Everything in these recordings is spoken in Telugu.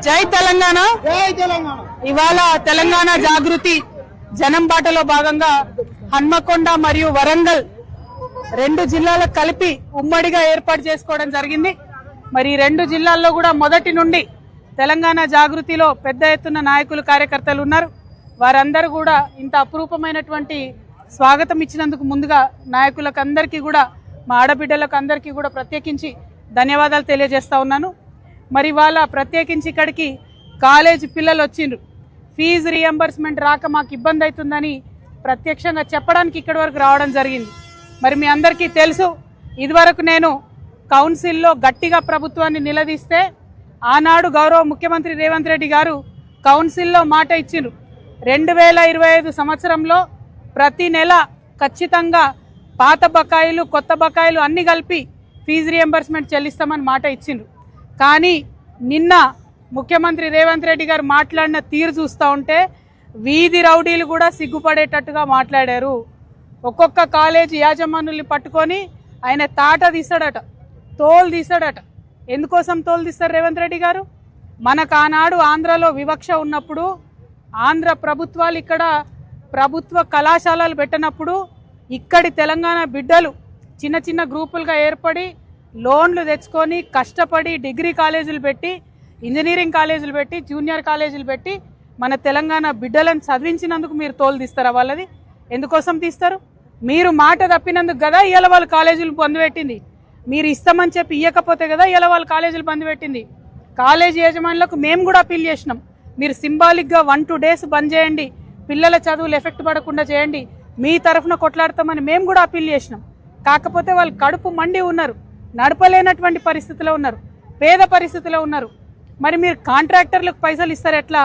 జై తెలంగాణ ఇవాళ తెలంగాణ జాగృతి జనం బాటలో భాగంగా హన్మకొండ మరియు వరంగల్ రెండు జిల్లాలకు కలిపి ఉమ్మడిగా ఏర్పాటు చేసుకోవడం జరిగింది. మరి రెండు జిల్లాల్లో కూడా మొదటి నుండి తెలంగాణ జాగృతిలో పెద్ద ఎత్తున నాయకులు కార్యకర్తలు ఉన్నారు. వారందరూ కూడా ఇంత అపురూపమైనటువంటి స్వాగతం ఇచ్చినందుకు ముందుగా నాయకులకు అందరికీ కూడా మా ఆడబిడ్డలకు అందరికీ కూడా ప్రత్యేకించి ధన్యవాదాలు తెలియజేస్తా ఉన్నాను. మరి వాళ్ళ ప్రత్యేకించి ఇక్కడికి కాలేజీ పిల్లలు వచ్చిండ్రు. ఫీజు రీఎంబర్స్మెంట్ రాక మాకు ఇబ్బంది అవుతుందని ప్రత్యక్షంగా చెప్పడానికి ఇక్కడి వరకు రావడం జరిగింది. మరి మీ అందరికీ తెలుసు, ఇదివరకు నేను కౌన్సిల్లో గట్టిగా ప్రభుత్వాన్ని నిలదీస్తే ఆనాడు గౌరవ ముఖ్యమంత్రి రేవంత్ రెడ్డి గారు కౌన్సిల్లో మాట ఇచ్చిండ్రు. 2025 సంవత్సరంలో ప్రతి నెల ఖచ్చితంగా పాత బకాయిలు కొత్త బకాయిలు అన్ని కలిపి ఫీజు రీఎంబర్స్మెంట్ చెల్లిస్తామని మాట ఇచ్చిండ్రు. కానీ నిన్న ముఖ్యమంత్రి రేవంత్ రెడ్డి గారు మాట్లాడిన తీరు చూస్తూ ఉంటే వీధి రౌడీలు కూడా సిగ్గుపడేటట్టుగా మాట్లాడారు. ఒక్కొక్క కాలేజీ యాజమానుల్ని పట్టుకొని ఆయన తాట తీస్తాడట, తోలు తీస్తాడట. ఎందుకోసం తోలు తీస్తారు రేవంత్ రెడ్డి గారు? మనకు ఆనాడు ఆంధ్రలో వివక్ష ఉన్నప్పుడు ఆంధ్ర ప్రభుత్వాలు ఇక్కడ ప్రభుత్వ కళాశాలలు పెట్టినప్పుడు ఇక్కడి తెలంగాణ బిడ్డలు చిన్న చిన్న గ్రూపులుగా ఏర్పడి లోన్లు తెచ్చుకొని కష్టపడి డిగ్రీ కాలేజీలు పెట్టి ఇంజనీరింగ్ కాలేజీలు పెట్టి జూనియర్ కాలేజీలు పెట్టి మన తెలంగాణ బిడ్డలను చదివించినందుకు మీరు తోలు తీస్తారా? వాళ్ళది ఎందుకోసం తీస్తారు? మీరు మాట తప్పినందుకు కదా ఇవాళ వాళ్ళు కాలేజీలు బంద్ పెట్టింది. మీరు ఇస్తామని చెప్పి ఇవ్వకపోతే కదా ఇవాళ వాళ్ళు కాలేజీలు బంద్ పెట్టింది. కాలేజీ యజమానులకు మేము కూడా అప్పీల్ చేసినాం, మీరు సింబాలిక్గా 1-2 days బంద్ చేయండి, పిల్లల చదువులు ఎఫెక్ట్ పడకుండా చేయండి, మీ తరఫున కొట్లాడతామని మేము కూడా అప్పీల్ చేసినాం. కాకపోతే వాళ్ళు కడుపు మండి ఉన్నారు, నడపలేనటువంటి పరిస్థితిలో ఉన్నారు, పేద పరిస్థితిలో ఉన్నారు. మరి మీరు కాంట్రాక్టర్లకు పైసలు ఇస్తారు ఎట్లా,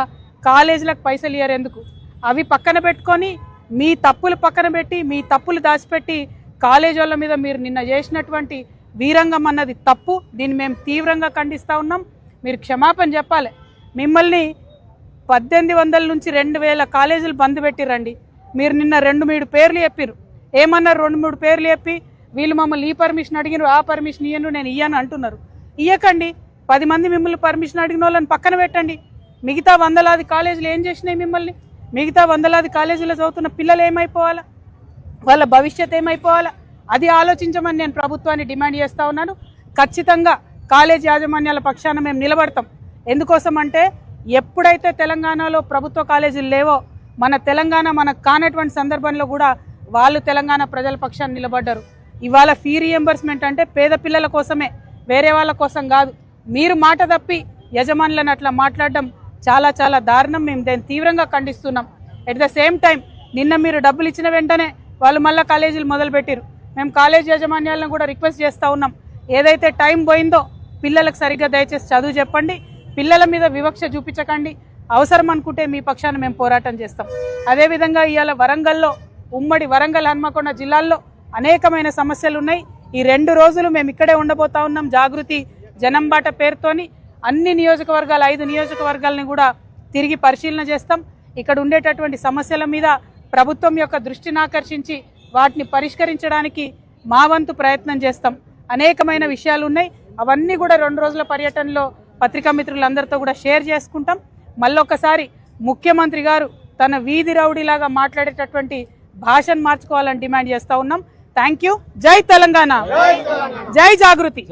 కాలేజీలకు పైసలు ఇయ్యారు ఎందుకు? అవి పక్కన పెట్టుకొని మీ తప్పులు పక్కన పెట్టి మీ తప్పులు దాచిపెట్టి కాలేజీ వాళ్ళ మీద మీరు నిన్న చేసినటువంటి వీరంగం అన్నది తప్పు. దీన్ని మేము తీవ్రంగా ఖండిస్తూ ఉన్నాం. మీరు క్షమాపణ చెప్పాలి. మిమ్మల్ని 1800 నుంచి 2000 కాలేజీలు బంద్ పెట్టిరండి. మీరు నిన్న 2-3 పేర్లు చెప్పారు. ఏమన్నారు? 2-3 పేర్లు చెప్పి వీళ్ళు మమ్మల్ని ఈ పర్మిషన్ అడిగినారు, ఆ పర్మిషన్ ఇయ్యను, నేను ఇయ్యను అంటున్నారు. ఇయ్యకండి. 10 మంది మిమ్మల్ని పర్మిషన్ అడిగిన వాళ్ళని పక్కన పెట్టండి. మిగతా 100లాది కాలేజీలు ఏం చేసినాయి మిమ్మల్ని? మిగతా 100లాది కాలేజీలో చదువుతున్న పిల్లలు ఏమైపోవాలా? వాళ్ళ భవిష్యత్ ఏమైపోవాలా? అది ఆలోచించమని నేను ప్రభుత్వాన్ని డిమాండ్ చేస్తూ ఉన్నాను. ఖచ్చితంగా కాలేజీ యాజమాన్యాల పక్షాన మేము నిలబడతాం. ఎందుకోసం అంటే ఎప్పుడైతే తెలంగాణలో ప్రభుత్వ కాలేజీలు లేవో మన తెలంగాణ మనకు కానటువంటి సందర్భంలో కూడా వాళ్ళు తెలంగాణ ప్రజల పక్షాన్ని నిలబడ్డారు. ఇవాళ ఫీ రీఎంబర్స్మెంట్ అంటే పేద పిల్లల కోసమే, వేరే వాళ్ళ కోసం కాదు. మీరు మాట తప్పి యజమానులను అట్లా మాట్లాడడం చాలా చాలా దారుణం. మేము దాన్ని తీవ్రంగా ఖండిస్తున్నాం. ఎట్ ద సేమ్ టైం నిన్న మీరు డబ్బులు ఇచ్చిన వెంటనే వాళ్ళు మళ్ళీ కాలేజీలు మొదలుపెట్టారు. మేము కాలేజీ యాజమాన్యాలను కూడా రిక్వెస్ట్ చేస్తూ ఉన్నాం, ఏదైతే టైం పోయిందో పిల్లలకు సరిగ్గా దయచేసి చదువు చెప్పండి, పిల్లల మీద వివక్ష చూపించకండి. అవసరం అనుకుంటే మీ పక్షాన మేము పోరాటం చేస్తాం. అదేవిధంగా ఇవాళ వరంగల్లో, ఉమ్మడి వరంగల్ హన్మకొండ జిల్లాల్లో అనేకమైన సమస్యలు ఉన్నాయి. ఈ 2 రోజులు మేము ఇక్కడే ఉండబోతా ఉన్నాం. జాగృతి జనం బాట పేరుతోని అన్ని నియోజకవర్గాలు 5 నియోజకవర్గాలని కూడా తిరిగి పరిశీలన చేస్తాం. ఇక్కడ ఉండేటటువంటి సమస్యల మీద ప్రభుత్వం యొక్క దృష్టిని ఆకర్షించి వాటిని పరిష్కరించడానికి మా వంతు ప్రయత్నం చేస్తాం. అనేకమైన విషయాలు ఉన్నాయి. అవన్నీ కూడా 2 రోజుల పర్యటనలో పత్రికా మిత్రులందరితో కూడా షేర్ చేసుకుంటాం. మళ్ళొకసారి ముఖ్యమంత్రి గారు తన వీధి రౌడీలాగా మాట్లాడేటటువంటి భాషను మార్చుకోవాలని డిమాండ్ చేస్తూ ఉన్నాం. Thank you. జై తెలంగాణ, జై జాగృతి.